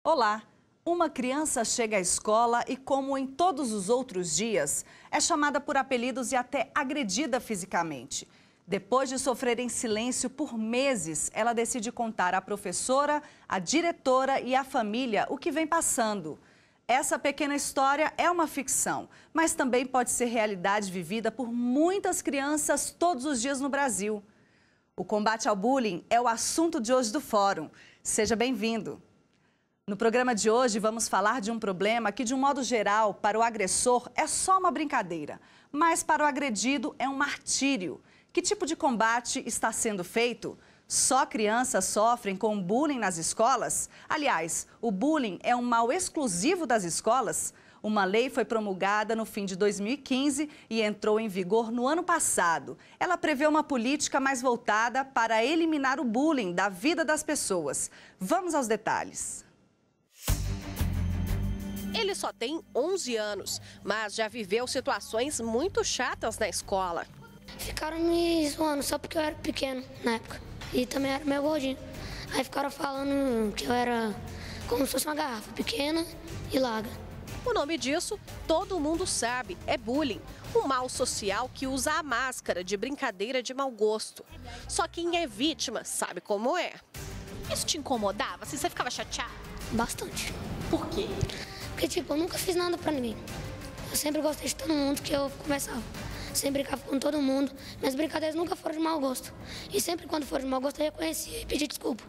Olá! Uma criança chega à escola e, como em todos os outros dias, é chamada por apelidos e até agredida fisicamente. Depois de sofrer em silêncio por meses, ela decide contar à professora, à diretora e à família o que vem passando. Essa pequena história é uma ficção, mas também pode ser realidade vivida por muitas crianças todos os dias no Brasil. O combate ao bullying é o assunto de hoje do Fórum. Seja bem-vindo! No programa de hoje, vamos falar de um problema que, de um modo geral, para o agressor é só uma brincadeira, mas para o agredido é um martírio. Que tipo de combate está sendo feito? Só crianças sofrem com bullying nas escolas? Aliás, o bullying é um mal exclusivo das escolas? Uma lei foi promulgada no fim de 2015 e entrou em vigor no ano passado. Ela prevê uma política mais voltada para eliminar o bullying da vida das pessoas. Vamos aos detalhes. Ele só tem 11 anos, mas já viveu situações muito chatas na escola. Ficaram me zoando só porque eu era pequeno na época e também era meio gordinho. Aí ficaram falando que eu era como se fosse uma garrafa pequena e larga. O nome disso, todo mundo sabe, é bullying. Um mal social que usa a máscara de brincadeira de mau gosto. Só quem é vítima sabe como é. Isso te incomodava? Assim, você ficava chateada? Bastante. Por quê? Porque, tipo, eu nunca fiz nada pra ninguém. Eu sempre gostei de todo mundo que eu conversava. Sempre brincava com todo mundo. Minhas brincadeiras nunca foram de mau gosto. E sempre quando foram de mau gosto, eu reconhecia e pedia desculpa.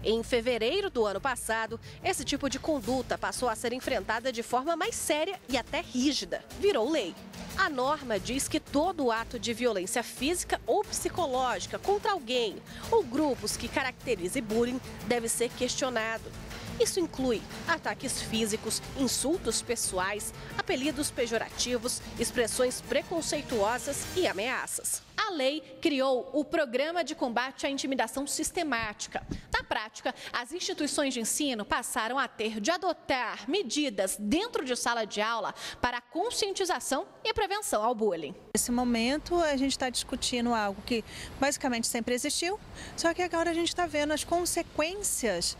Em fevereiro do ano passado, esse tipo de conduta passou a ser enfrentada de forma mais séria e até rígida. Virou lei. A norma diz que todo ato de violência física ou psicológica contra alguém ou grupos que caracterize bullying deve ser questionado. Isso inclui ataques físicos, insultos pessoais, apelidos pejorativos, expressões preconceituosas e ameaças. A lei criou o Programa de Combate à Intimidação Sistemática. Na prática, as instituições de ensino passaram a ter de adotar medidas dentro de sala de aula para a conscientização e prevenção ao bullying. Nesse momento, a gente está discutindo algo que basicamente sempre existiu, só que agora a gente está vendo as consequências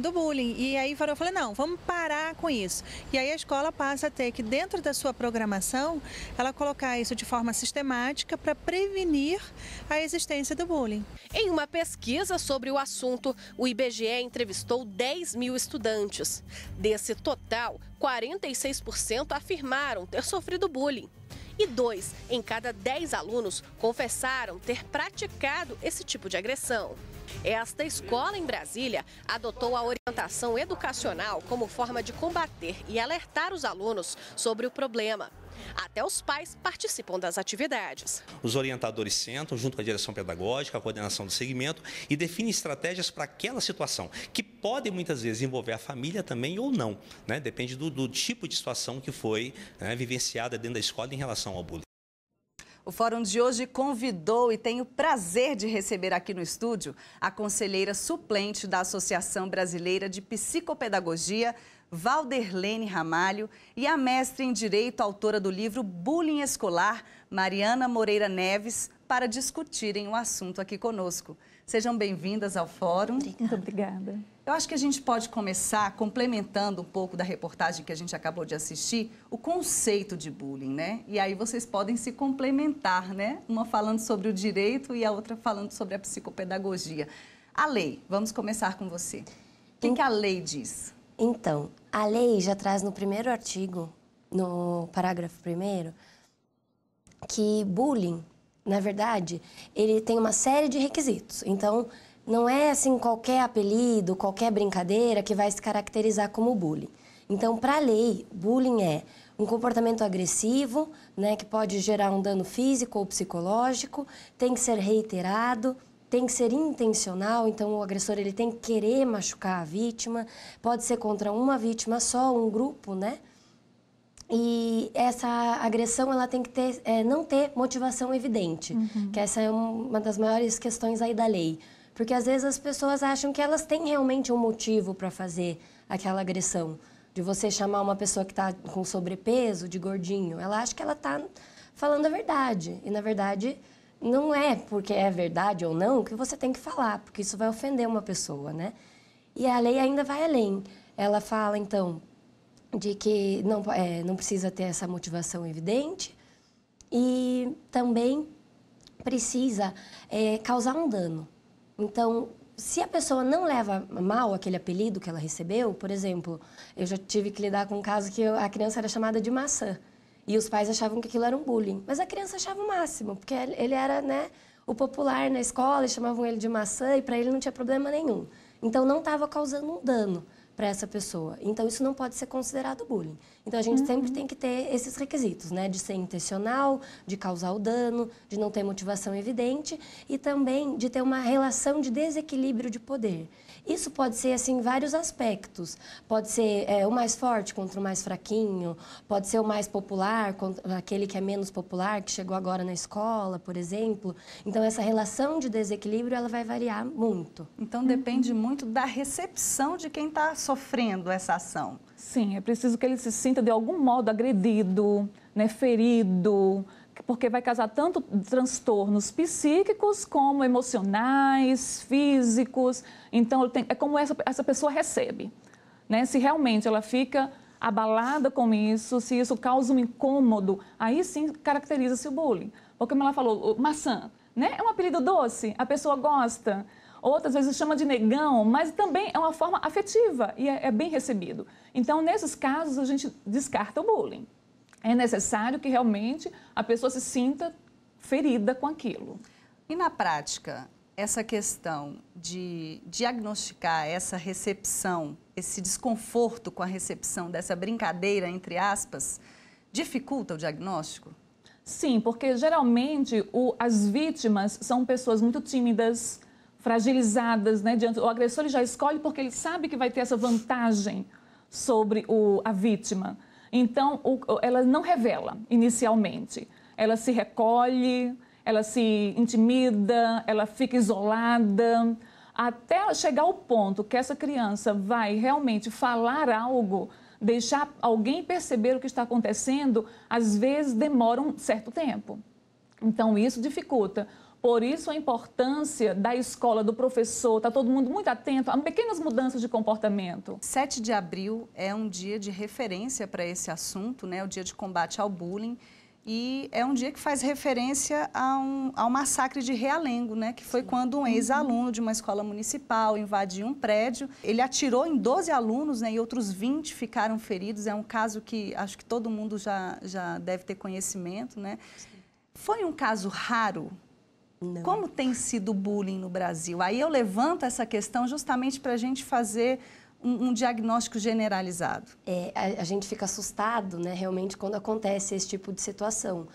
do bullying. E aí eu falei, não, vamos parar com isso. E aí a escola passa a ter que, dentro da sua programação, ela colocar isso de forma sistemática para prevenir a existência do bullying. Em uma pesquisa sobre o assunto, o IBGE entrevistou 10 mil estudantes. Desse total, 46% afirmaram ter sofrido bullying. E 2 em cada 10 alunos confessaram ter praticado esse tipo de agressão. Esta escola em Brasília adotou a orientação educacional como forma de combater e alertar os alunos sobre o problema. Até os pais participam das atividades. Os orientadores sentam junto com a direção pedagógica, a coordenação do segmento e definem estratégias para aquela situação, que podem muitas vezes envolver a família também ou não, né? Depende do tipo de situação que foi vivenciada dentro da escola em relação ao bullying. O Fórum de hoje convidou e tem o prazer de receber aqui no estúdio a conselheira suplente da Associação Brasileira de Psicopedagogia, Valderlene Ramalho, e a mestre em Direito, autora do livro Bullying Escolar, Mariana Moreira Neves, para discutirem o assunto aqui conosco. Sejam bem-vindas ao Fórum. Muito obrigada. Eu acho que a gente pode começar complementando um pouco da reportagem que a gente acabou de assistir, o conceito de bullying, né? E aí vocês podem se complementar, né? Uma falando sobre o direito e a outra falando sobre a psicopedagogia. A lei, vamos começar com você. O que a lei diz? Então, a lei já traz no primeiro artigo, no parágrafo 1º, que bullying, na verdade, ele tem uma série de requisitos. Então, não é assim qualquer apelido, qualquer brincadeira que vai se caracterizar como bullying. Então, para a lei, bullying é um comportamento agressivo, né, que pode gerar um dano físico ou psicológico, tem que ser reiterado, tem que ser intencional, então o agressor ele tem que querer machucar a vítima, pode ser contra uma vítima só, um grupo, né? E essa agressão ela tem que ter, não ter motivação evidente, que essa é uma das maiores questões aí da lei. Porque às vezes as pessoas acham que elas têm realmente um motivo para fazer aquela agressão. De você chamar uma pessoa que está com sobrepeso de gordinho, ela acha que ela está falando a verdade. E na verdade não é porque é verdade ou não que você tem que falar, porque isso vai ofender uma pessoa, né? E a lei ainda vai além. Ela fala, então, de que não precisa ter essa motivação evidente e também precisa causar um dano. Então, se a pessoa não leva mal aquele apelido que ela recebeu, por exemplo, eu já tive que lidar com um caso que a criança era chamada de maçã e os pais achavam que aquilo era um bullying, mas a criança achava o máximo, porque ele era, né, o popular na escola, e chamavam ele de maçã e para ele não tinha problema nenhum. Então, não estava causando um dano para essa pessoa. Então, isso não pode ser considerado bullying. Então, a gente sempre tem que ter esses requisitos, né? De ser intencional, de causar o dano, de não ter motivação evidente e também de ter uma relação de desequilíbrio de poder. Isso pode ser, assim, em vários aspectos. Pode ser o mais forte contra o mais fraquinho, pode ser o mais popular contra aquele que é menos popular, que chegou agora na escola, por exemplo. Então, essa relação de desequilíbrio, ela vai variar muito. Então, depende muito da recepção de quem está sofrendo essa ação. Sim, é preciso que ele se sinta de algum modo agredido, né, ferido, porque vai causar tanto transtornos psíquicos como emocionais, físicos. Então, é como essa pessoa recebe, né? Se realmente ela fica abalada com isso, se isso causa um incômodo, aí sim caracteriza-se o bullying. Porque, como ela falou, maçã, né? É um apelido doce, a pessoa gosta. Outras vezes chama de negão, mas também é uma forma afetiva e é bem recebido. Então, nesses casos, a gente descarta o bullying. É necessário que realmente a pessoa se sinta ferida com aquilo. E na prática, essa questão de diagnosticar essa recepção, esse desconforto com a recepção dessa brincadeira, entre aspas, dificulta o diagnóstico? Sim, porque geralmente as vítimas são pessoas muito tímidas, fragilizadas, né? O agressor ele já escolhe porque ele sabe que vai ter essa vantagem sobre a vítima. Então, ela não revela inicialmente. Ela se recolhe, ela se intimida, ela fica isolada, até chegar ao ponto que essa criança vai realmente falar algo, deixar alguém perceber o que está acontecendo, às vezes demora um certo tempo. Então, isso dificulta. Por isso, a importância da escola, do professor, está todo mundo muito atento a pequenas mudanças de comportamento. 7 de abril é um dia de referência para esse assunto, né? O dia de combate ao bullying. E é um dia que faz referência ao massacre de Realengo, né? Que foi quando um ex-aluno de uma escola municipal invadiu um prédio. Ele atirou em 12 alunos, né? E outros 20 ficaram feridos. É um caso que acho que todo mundo já deve ter conhecimento, né? Foi um caso raro? Não. Como tem sido o bullying no Brasil? Aí eu levanto essa questão justamente para a gente fazer um diagnóstico generalizado. A gente fica assustado, né, realmente, quando acontece esse tipo de situação.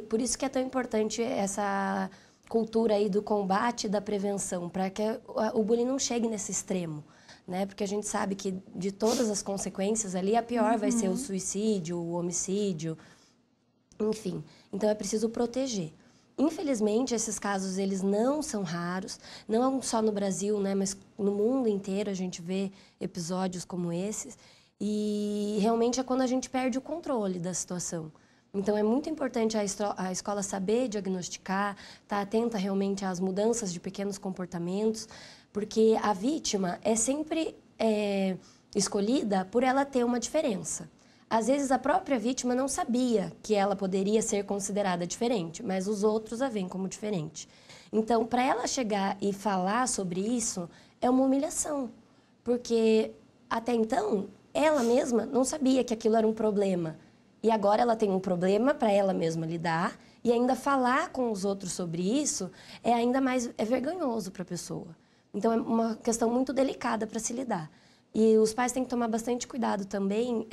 Por isso que é tão importante essa cultura aí do combate e da prevenção, para que o bullying não chegue nesse extremo, né? Porque a gente sabe que de todas as consequências ali, a pior vai ser o suicídio, o homicídio, enfim. Então, é preciso proteger. Infelizmente, esses casos, eles não são raros, não só no Brasil, né, mas no mundo inteiro a gente vê episódios como esses. E realmente é quando a gente perde o controle da situação. Então, é muito importante a escola saber diagnosticar, estar atenta realmente às mudanças de pequenos comportamentos, porque a vítima é sempre escolhida por ela ter uma diferença. Às vezes, a própria vítima não sabia que ela poderia ser considerada diferente, mas os outros a veem como diferente. Então, para ela chegar e falar sobre isso, é uma humilhação, porque até então, ela mesma não sabia que aquilo era um problema. E agora ela tem um problema para ela mesma lidar, e ainda falar com os outros sobre isso é ainda mais vergonhoso para a pessoa. Então, é uma questão muito delicada para se lidar. E os pais têm que tomar bastante cuidado também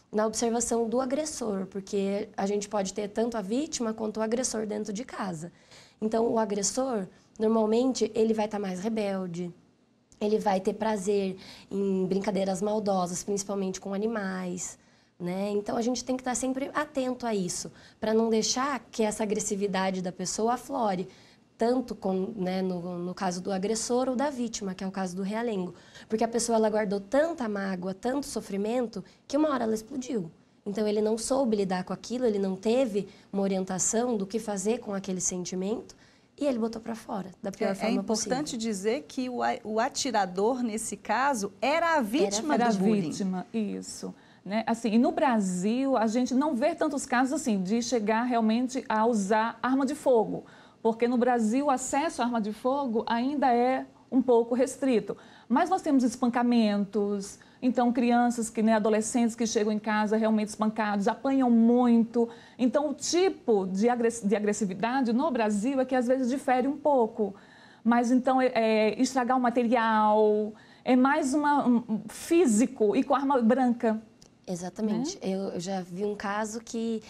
na observação do agressor, porque a gente pode ter tanto a vítima quanto o agressor dentro de casa. Então, o agressor, normalmente, ele vai estar mais rebelde, ele vai ter prazer em brincadeiras maldosas, principalmente com animais, né? Então, a gente tem que estar sempre atento a isso, para não deixar que essa agressividade da pessoa aflore, tanto no caso do agressor ou da vítima, que é o caso do Realengo. Porque a pessoa ela guardou tanta mágoa, tanto sofrimento, que uma hora ela explodiu. Então, ele não soube lidar com aquilo, ele não teve uma orientação do que fazer com aquele sentimento e ele botou para fora, da pior forma possível. É importante dizer que o atirador, nesse caso, era a vítima do bullying. Era a vítima, isso. Né? Assim, e no Brasil, a gente não vê tantos casos assim, de chegar realmente a usar arma de fogo. Porque no Brasil, o acesso à arma de fogo ainda é um pouco restrito. Mas nós temos espancamentos, então crianças, adolescentes que chegam em casa realmente espancados, apanham muito. Então o tipo de agressividade no Brasil é que às vezes difere um pouco. Mas então estragar o material, é mais físico e com arma branca. Exatamente. Eu já vi um caso que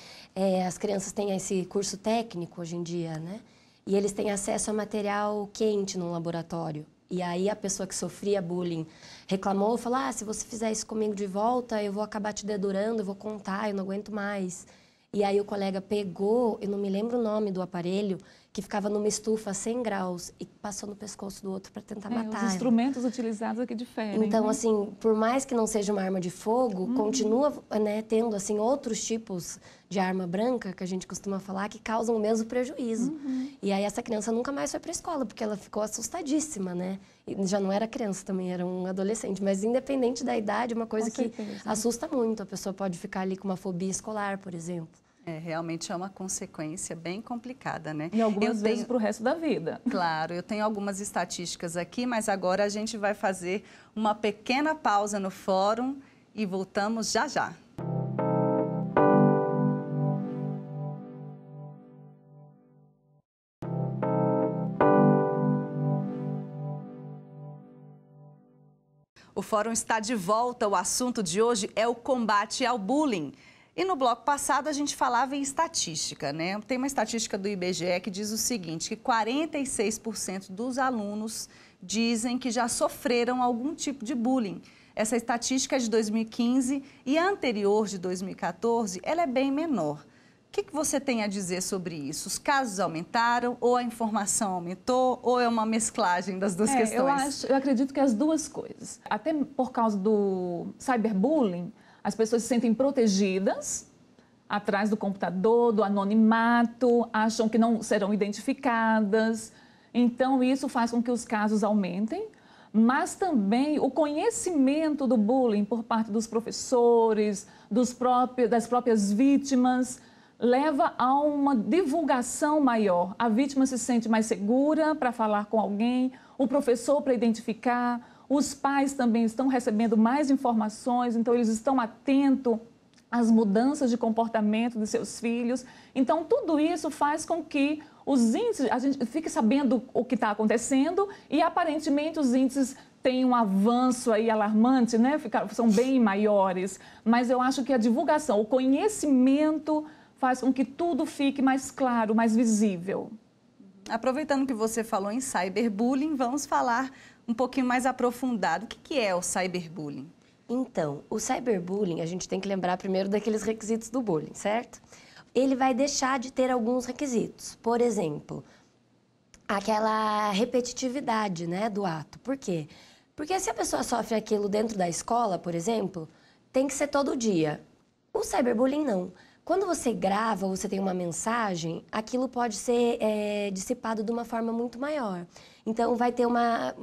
as crianças têm esse curso técnico hoje em dia, né? E eles têm acesso a material quente no laboratório. E aí a pessoa que sofria bullying reclamou, falou, se você fizer isso comigo de volta, eu vou acabar te dedurando, eu vou contar, eu não aguento mais. E aí o colega pegou, eu não me lembro o nome do aparelho, que ficava numa estufa a 100 graus e passou no pescoço do outro para tentar matar. Os instrumentos utilizados aqui diferem. Então, né? assim, por mais que não seja uma arma de fogo, continua, né, tendo, assim, outros tipos de arma branca, que a gente costuma falar, que causam o mesmo prejuízo. E aí essa criança nunca mais foi para a escola, porque ela ficou assustadíssima, né? E já não era criança também, era um adolescente. Mas independente da idade, é uma coisa que assusta muito. A pessoa pode ficar ali com uma fobia escolar, por exemplo. Realmente é uma consequência bem complicada, né? E algumas vezes para o resto da vida. Claro, eu tenho algumas estatísticas aqui, mas agora a gente vai fazer uma pequena pausa no fórum e voltamos já já. O fórum está de volta, o assunto de hoje é o combate ao bullying. E no bloco passado a gente falava em estatística, né? Tem uma estatística do IBGE que diz o seguinte, que 46% dos alunos dizem que já sofreram algum tipo de bullying. Essa estatística é de 2015 e a anterior, de 2014, ela é bem menor. O que você tem a dizer sobre isso? Os casos aumentaram, ou a informação aumentou, ou é uma mesclagem das duas questões? Eu acredito que as duas coisas. Até por causa do cyberbullying, as pessoas se sentem protegidas atrás do computador, do anonimato, acham que não serão identificadas. Então, isso faz com que os casos aumentem. Mas também o conhecimento do bullying por parte dos professores, das próprias vítimas, leva a uma divulgação maior. A vítima se sente mais segura para falar com alguém, o professor para identificar. Os pais também estão recebendo mais informações, então eles estão atentos às mudanças de comportamento de seus filhos. Então, tudo isso faz com que os índices, a gente fique sabendo o que está acontecendo e, aparentemente, os índices têm um avanço aí alarmante, né? São bem maiores. Mas eu acho que a divulgação, o conhecimento faz com que tudo fique mais claro, mais visível. Aproveitando que você falou em cyberbullying, vamos falar um pouquinho mais aprofundado. O que é o cyberbullying? Então, o cyberbullying, a gente tem que lembrar primeiro daqueles requisitos do bullying, certo? Ele vai deixar de ter alguns requisitos. Por exemplo, aquela repetitividade, né, do ato. Por quê? Porque se a pessoa sofre aquilo dentro da escola, por exemplo, tem que ser todo dia. O cyberbullying não. Quando você grava ou você tem uma mensagem, aquilo pode ser dissipado de uma forma muito maior. Então, vai ter uma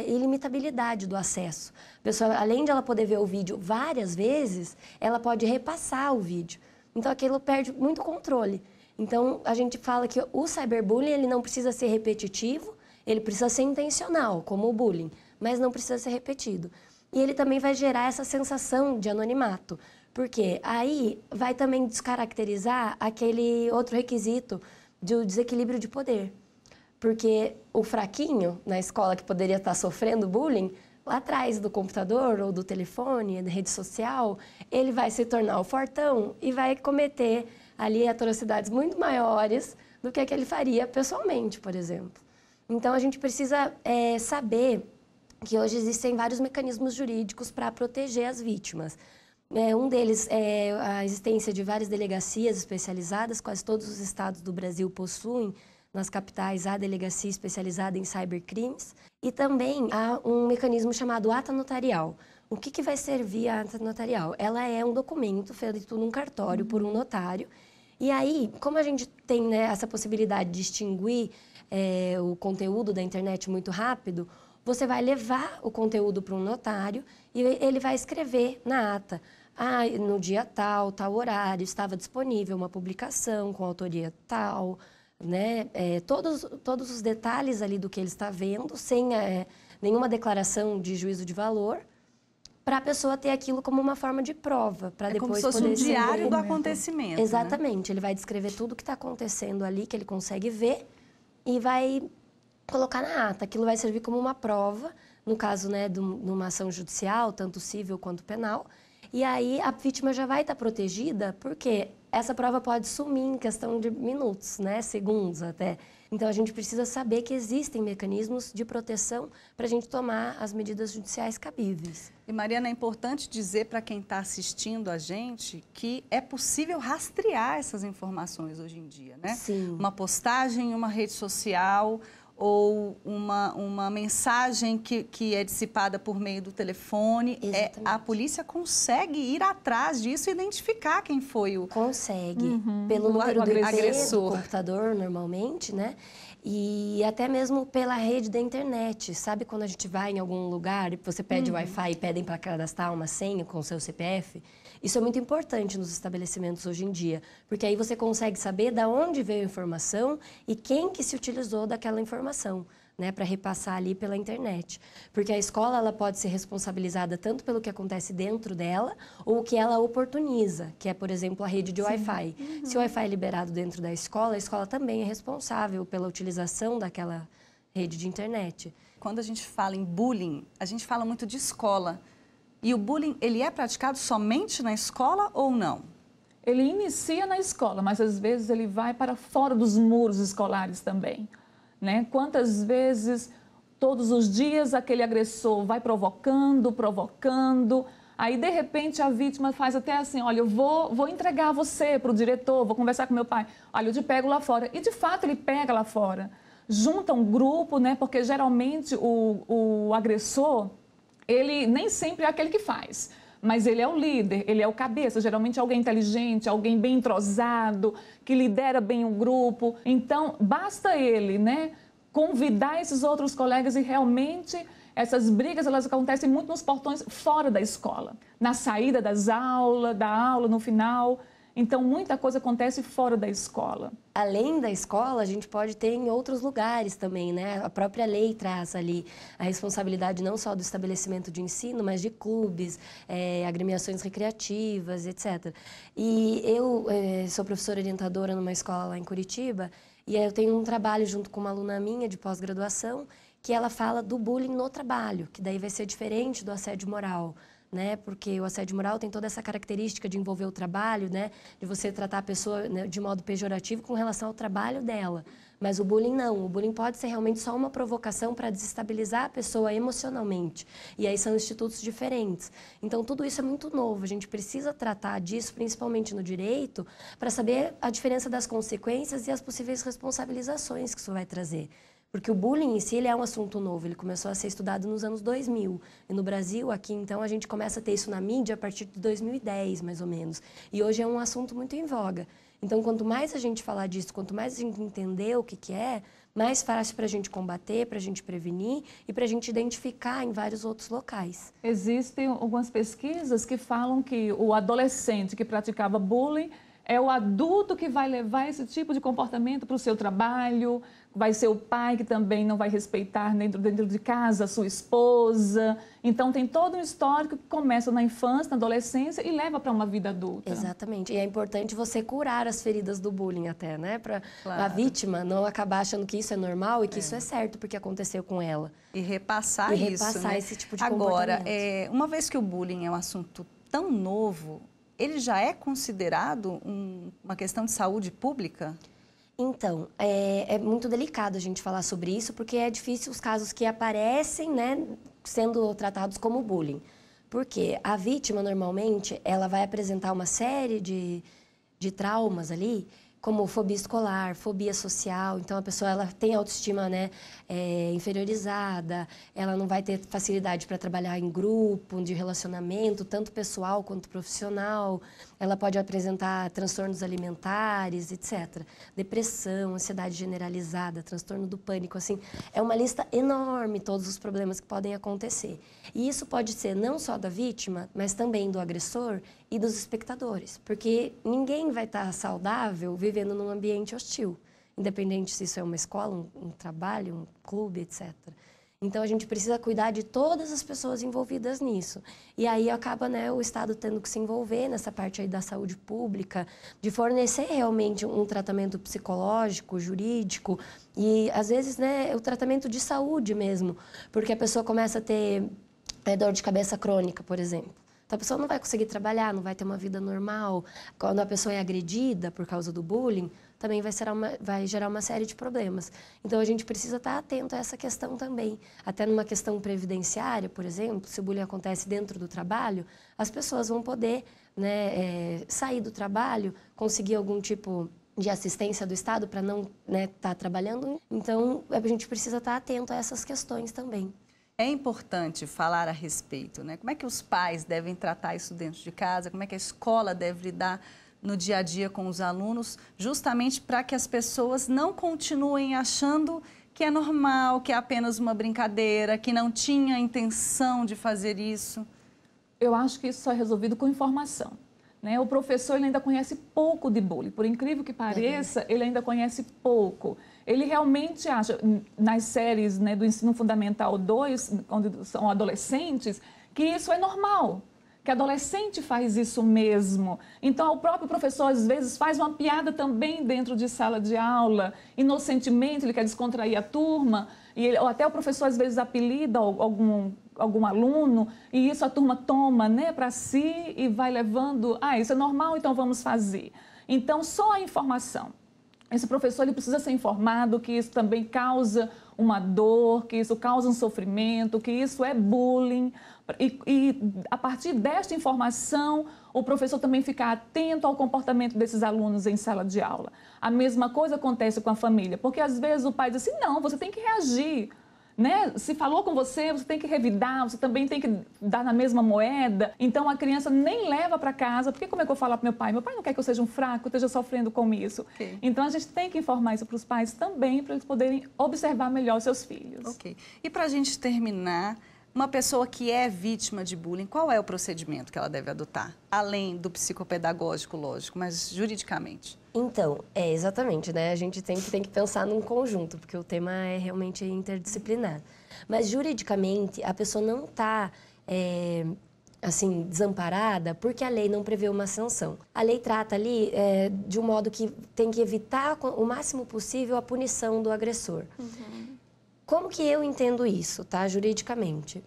ilimitabilidade do acesso. A pessoa, além de ela poder ver o vídeo várias vezes, ela pode repassar o vídeo. Então, aquilo perde muito controle. Então, a gente fala que o cyberbullying ele não precisa ser repetitivo, ele precisa ser intencional, como o bullying, mas não precisa ser repetido. E ele também vai gerar essa sensação de anonimato. Porque aí vai também descaracterizar aquele outro requisito do desequilíbrio de poder. Porque o fraquinho na escola que poderia estar sofrendo bullying, lá atrás do computador ou do telefone, da rede social, ele vai se tornar o fortão e vai cometer ali atrocidades muito maiores do que ele faria pessoalmente, por exemplo. Então, a gente precisa saber que hoje existem vários mecanismos jurídicos para proteger as vítimas. Um deles é a existência de várias delegacias especializadas, quase todos os estados do Brasil possuem, nas capitais, a delegacia especializada em cybercrimes. E também há um mecanismo chamado ata notarial. O que vai servir a ata notarial? Ela é um documento feito num cartório por um notário E aí, como a gente tem, né, essa possibilidade de distinguir o conteúdo da internet muito rápido, você vai levar o conteúdo para um notário e ele vai escrever na ata. Ah, no dia tal, tal horário, estava disponível uma publicação com autoria tal, né? Todos os detalhes ali do que ele está vendo, sem nenhuma declaração de juízo de valor, para a pessoa ter aquilo como uma forma de prova, para depois como se fosse poder um diário do acontecimento. Exatamente, ele vai descrever tudo que está acontecendo ali, que ele consegue ver, e vai colocar na ata. Aquilo vai servir como uma prova, no caso, né, de uma ação judicial, tanto civil quanto penal. E aí a vítima já vai estar protegida, porque essa prova pode sumir em questão de minutos, né, segundos até. Então a gente precisa saber que existem mecanismos de proteção para a gente tomar as medidas judiciais cabíveis. E Mariana, é importante dizer para quem está assistindo a gente que é possível rastrear essas informações hoje em dia, né? Sim. Uma postagem em uma rede social ou uma mensagem que é dissipada por meio do telefone, a polícia consegue ir atrás disso e identificar quem foi o... Consegue, pelo número do agressor. Do computador, normalmente, né? E até mesmo pela rede da internet. Sabe quando a gente vai em algum lugar e você pede Wi-Fi e pedem para cadastrar uma senha com o seu CPF? Isso é muito importante nos estabelecimentos hoje em dia, porque aí você consegue saber de onde veio a informação e quem que se utilizou daquela informação, né, para repassar ali pela internet. Porque a escola ela pode ser responsabilizada tanto pelo que acontece dentro dela ou o que ela oportuniza, que é, por exemplo, a rede de Wi-Fi. Se o Wi-Fi é liberado dentro da escola, a escola também é responsável pela utilização daquela rede de internet. Quando a gente fala em bullying, a gente fala muito de escola. E o bullying, ele é praticado somente na escola ou não? Ele inicia na escola, mas às vezes ele vai para fora dos muros escolares também, né? Quantas vezes, todos os dias, aquele agressor vai provocando, aí de repente a vítima faz até assim, olha, eu vou entregar você para o diretor, vou conversar com meu pai, olha, eu te pego lá fora. E de fato ele pega lá fora. Junta um grupo, né? Porque geralmente o agressor, ele nem sempre é aquele que faz, mas ele é o líder, ele é o cabeça, geralmente é alguém inteligente, alguém bem entrosado, que lidera bem o grupo. Então, basta ele, né, convidar esses outros colegas e realmente essas brigas, elas acontecem muito nos portões fora da escola, na saída da aula, no final. Então, muita coisa acontece fora da escola. Além da escola, a gente pode ter em outros lugares também, né? A própria lei traz ali a responsabilidade não só do estabelecimento de ensino, mas de clubes, agremiações recreativas, etc. E eu sou professora orientadora numa escola lá em Curitiba, e aí eu tenho um trabalho junto com uma aluna minha de pós-graduação, que ela fala do bullying no trabalho, que daí vai ser diferente do assédio moral, né? Porque o assédio moral tem toda essa característica de envolver o trabalho, né? De você tratar a pessoa, né, de modo pejorativo com relação ao trabalho dela. Mas o bullying não. O bullying pode ser realmente só uma provocação para desestabilizar a pessoa emocionalmente. E aí são institutos diferentes. Então, tudo isso é muito novo. A gente precisa tratar disso, principalmente no direito, para saber a diferença das consequências e as possíveis responsabilizações que isso vai trazer. Porque o bullying em si ele é um assunto novo, ele começou a ser estudado nos anos 2000. E no Brasil, aqui, então, a gente começa a ter isso na mídia a partir de 2010, mais ou menos. E hoje é um assunto muito em voga. Então, quanto mais a gente falar disso, quanto mais a gente entender o que é, mais fácil para a gente combater, para a gente prevenir e para a gente identificar em vários outros locais. Existem algumas pesquisas que falam que o adolescente que praticava bullying é o adulto que vai levar esse tipo de comportamento para o seu trabalho, vai ser o pai que também não vai respeitar dentro de casa a sua esposa. Então, tem todo um histórico que começa na infância, na adolescência e leva para uma vida adulta. Exatamente. E é importante você curar as feridas do bullying até, né? Para a vítima não acabar achando que isso é normal e que isso é certo porque aconteceu com ela. E repassar isso, repassar né? esse tipo de Agora, comportamento. Uma vez que o bullying é um assunto tão novo, ele já é considerado uma questão de saúde pública? Então, é muito delicado a gente falar sobre isso, porque é difícil os casos que aparecem, né, sendo tratados como bullying. Porque a vítima, normalmente, ela vai apresentar uma série de traumas ali, como fobia escolar, fobia social. Então, a pessoa ela tem autoestima, né, inferiorizada, ela não vai ter facilidade para trabalhar em grupo, de relacionamento, tanto pessoal quanto profissional. ela pode apresentar transtornos alimentares, etc. Depressão, ansiedade generalizada, transtorno do pânico, assim, é uma lista enorme, todos os problemas que podem acontecer. E isso pode ser não só da vítima, mas também do agressor e dos espectadores, porque ninguém vai estar saudável vivendo num ambiente hostil, independente se isso é uma escola, um trabalho, um clube, etc. Então, a gente precisa cuidar de todas as pessoas envolvidas nisso. E aí acaba, né, o Estado tendo que se envolver nessa parte aí da saúde pública, de fornecer realmente um tratamento psicológico, jurídico e, às vezes, né, o tratamento de saúde mesmo, porque a pessoa começa a ter dor de cabeça crônica, por exemplo. Então, a pessoa não vai conseguir trabalhar, não vai ter uma vida normal. Quando a pessoa é agredida por causa do bullying, também vai gerar uma série de problemas. Então, a gente precisa estar atento a essa questão também. Até numa questão previdenciária, por exemplo, se o bullying acontece dentro do trabalho, as pessoas vão poder, né, sair do trabalho, conseguir algum tipo de assistência do Estado para não estar trabalhando. Então, a gente precisa estar atento a essas questões também. É importante falar a respeito, né? Como é que os pais devem tratar isso dentro de casa? Como é que a escola deve lidar no dia a dia com os alunos, justamente para que as pessoas não continuem achando que é normal, que é apenas uma brincadeira, que não tinha intenção de fazer isso? Eu acho que isso só é resolvido com informação. Né? O professor ele ainda conhece pouco de bullying, por incrível que pareça, ele ainda conhece pouco. Ele realmente acha, nas séries, né, do Ensino Fundamental 2, onde são adolescentes, que isso é normal, que adolescente faz isso mesmo. Então, o próprio professor, às vezes, faz uma piada também dentro de sala de aula, inocentemente, ele quer descontrair a turma, ou até o professor, às vezes, apelida algum aluno, e isso a turma toma, né, para si e vai levando, isso é normal, então vamos fazer. Então, só a informação. Esse professor ele precisa ser informado que isso também causa uma dor, que isso causa um sofrimento, que isso é bullying. E a partir desta informação, o professor também fica atento ao comportamento desses alunos em sala de aula. A mesma coisa acontece com a família, porque às vezes o pai diz assim, não, você tem que reagir. Né? Se falou com você, você tem que revidar, você também tem que dar na mesma moeda. Então, a criança nem leva para casa, porque como é que eu falo para meu pai? Meu pai não quer que eu seja um fraco, eu esteja sofrendo com isso. Okay. Então, a gente tem que informar isso para os pais também, para eles poderem observar melhor os seus filhos. Ok. E para a gente terminar, uma pessoa que é vítima de bullying, qual é o procedimento que ela deve adotar? Além do psicopedagógico, lógico, mas juridicamente. Então, exatamente, né? A gente tem que pensar num conjunto, porque o tema é realmente interdisciplinar. Mas, juridicamente, a pessoa não está, assim, desamparada porque a lei não prevê uma sanção. A lei trata ali de um modo que tem que evitar o máximo possível a punição do agressor. Uhum. Como que eu entendo isso, tá? Juridicamente?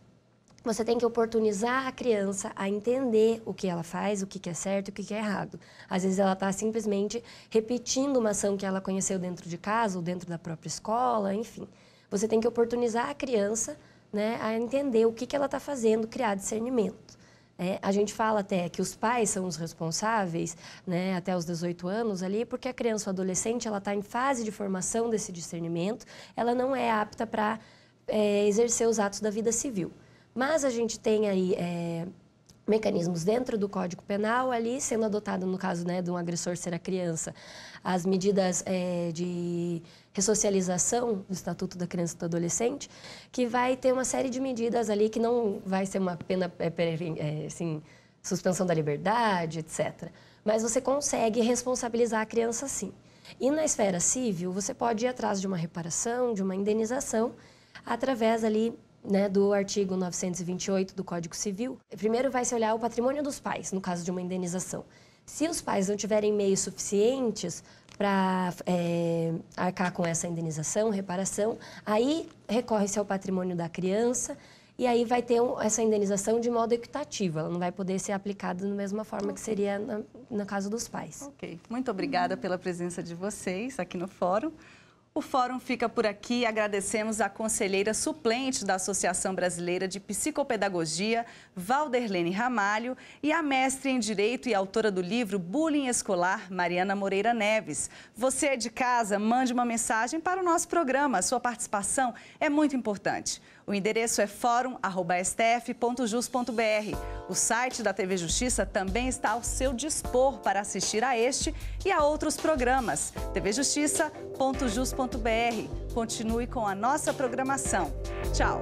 Você tem que oportunizar a criança a entender o que ela faz, o que é certo e o que é errado. Às vezes ela está simplesmente repetindo uma ação que ela conheceu dentro de casa ou dentro da própria escola, enfim. Você tem que oportunizar a criança, né, a entender o que ela está fazendo, criar discernimento. A gente fala até que os pais são os responsáveis, né, até os 18 anos ali, porque a criança ou adolescente ela está em fase de formação desse discernimento, ela não é apta para exercer os atos da vida civil. Mas a gente tem aí mecanismos dentro do Código Penal ali, sendo adotado no caso, né, de um agressor ser a criança, as medidas de ressocialização do Estatuto da Criança e do Adolescente, que vai ter uma série de medidas ali que não vai ser uma pena, assim, suspensão da liberdade, etc. Mas você consegue responsabilizar a criança sim. E na esfera civil, você pode ir atrás de uma reparação, de uma indenização, através ali, né, do artigo 928 do Código Civil. Primeiro vai se olhar o patrimônio dos pais, no caso de uma indenização. Se os pais não tiverem meios suficientes para arcar com essa indenização, reparação, aí recorre-se ao patrimônio da criança e aí vai ter essa indenização de modo equitativo. Ela não vai poder ser aplicada da mesma forma que seria no caso dos pais. Ok. Muito obrigada pela presença de vocês aqui no Fórum. O Fórum fica por aqui. Agradecemos a conselheira suplente da Associação Brasileira de Psicopedagogia, Valderlene Ramalho, e a mestre em Direito e autora do livro Bullying Escolar, Mariana Moreira Neves. Você é de casa, mande uma mensagem para o nosso programa. A sua participação é muito importante. O endereço é forum@stf.jus.br. O site da TV Justiça também está ao seu dispor para assistir a este e a outros programas. tvjustiça.jus.br. Continue com a nossa programação. Tchau!